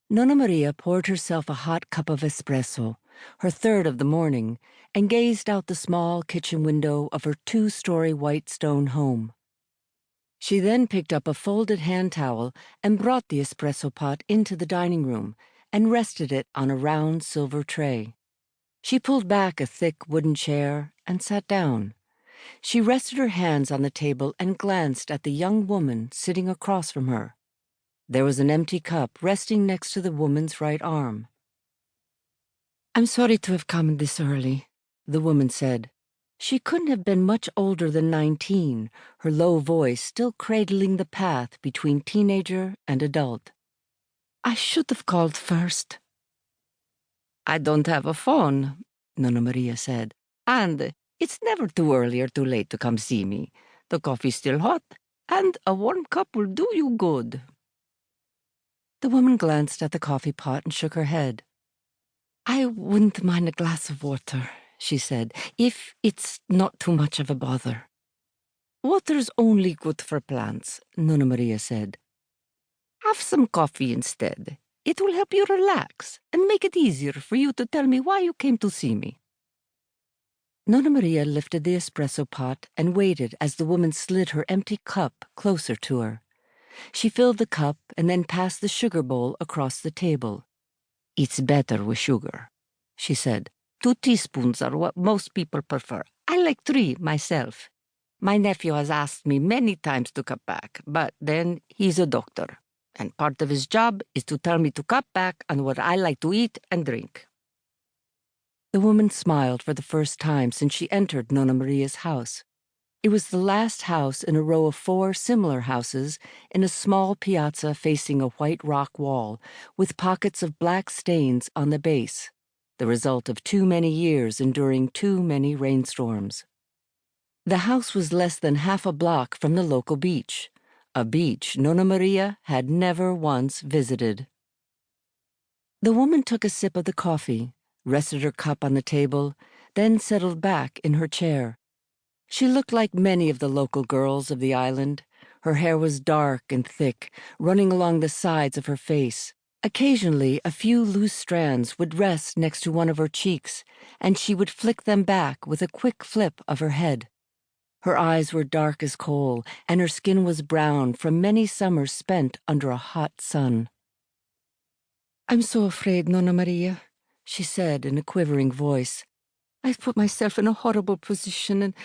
Nonna Maria poured herself a hot cup of espresso, her third of the morning, and gazed out the small kitchen window of her two-story white stone home. She then picked up a folded hand towel and brought the espresso pot into the dining room and rested it on a round silver tray. She pulled back a thick wooden chair and sat down. She rested her hands on the table and glanced at the young woman sitting across from her. There was an empty cup resting next to the woman's right arm. "I'm sorry to have come this early," the woman said. She couldn't have been much older than 19, her low voice still cradling the path between teenager and adult. "I should have called first." "I don't have a phone," Nonna Maria said. "And it's never too early or too late to come see me. The coffee's still hot, and a warm cup will do you good." The woman glanced at the coffee pot and shook her head. "I wouldn't mind a glass of water," she said, "if it's not too much of a bother." "Water's only good for plants," Nonna Maria said. "Have some coffee instead. It will help you relax and make it easier for you to tell me why you came to see me." Nonna Maria lifted the espresso pot and waited as the woman slid her empty cup closer to her. She filled the cup and then passed the sugar bowl across the table. "It's better with sugar," she said. "2 teaspoons are what most people prefer. I like 3 myself. My nephew has asked me many times to cut back, but then he's a doctor, and part of his job is to tell me to cut back on what I like to eat and drink." The woman smiled for the first time since she entered Nonna Maria's house. It was the last house in a row of 4 similar houses in a small piazza facing a white rock wall, with pockets of black stains on the base, the result of too many years enduring too many rainstorms. The house was less than half a block from the local beach, a beach Nonna Maria had never once visited. The woman took a sip of the coffee, rested her cup on the table, then settled back in her chair. She looked like many of the local girls of the island. Her hair was dark and thick, running along the sides of her face. Occasionally, a few loose strands would rest next to one of her cheeks, and she would flick them back with a quick flip of her head. Her eyes were dark as coal, and her skin was brown from many summers spent under a hot sun. "I'm so afraid, Nonna Maria," she said in a quivering voice. "I've put myself in a horrible position and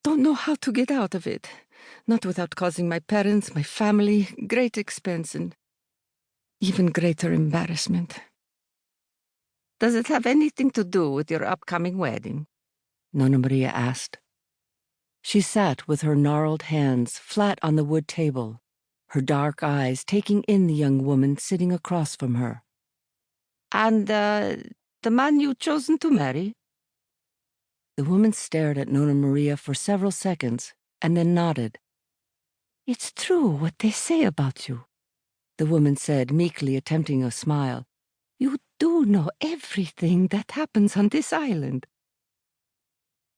don't know how to get out of it, not without causing my parents, my family, great expense and even greater embarrassment." "Does it have anything to do with your upcoming wedding?" Nonna Maria asked. She sat with her gnarled hands flat on the wood table, her dark eyes taking in the young woman sitting across from her. "And the man you've chosen to marry?" The woman stared at Nonna Maria for several seconds and then nodded. "It's true what they say about you," the woman said, meekly attempting a smile. "You do know everything that happens on this island."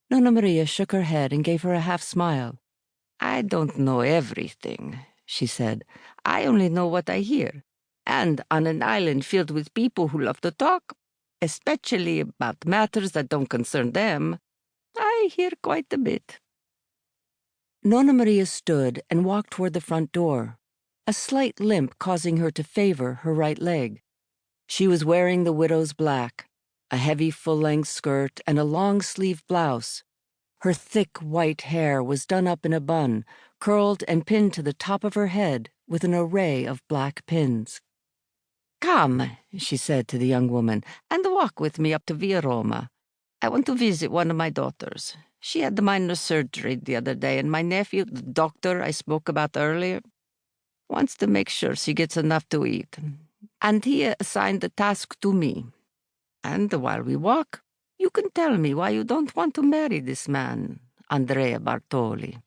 Nonna Maria shook her head and gave her a half-smile. "I don't know everything," she said. "I only know what I hear. And on an island filled with people who love to talk, especially about matters that don't concern them, I hear quite a bit." Nonna Maria stood and walked toward the front door, a slight limp causing her to favor her right leg. She was wearing the widow's black, a heavy full-length skirt and a long-sleeved blouse. Her thick white hair was done up in a bun, curled and pinned to the top of her head with an array of black pins. "Come," she said to the young woman, "and walk with me up to Via Roma. I want to visit one of my daughters. She had minor surgery the other day, and my nephew, the doctor I spoke about earlier, wants to make sure she gets enough to eat. And he assigned the task to me. And while we walk, you can tell me why you don't want to marry this man, Andrea Bartoli."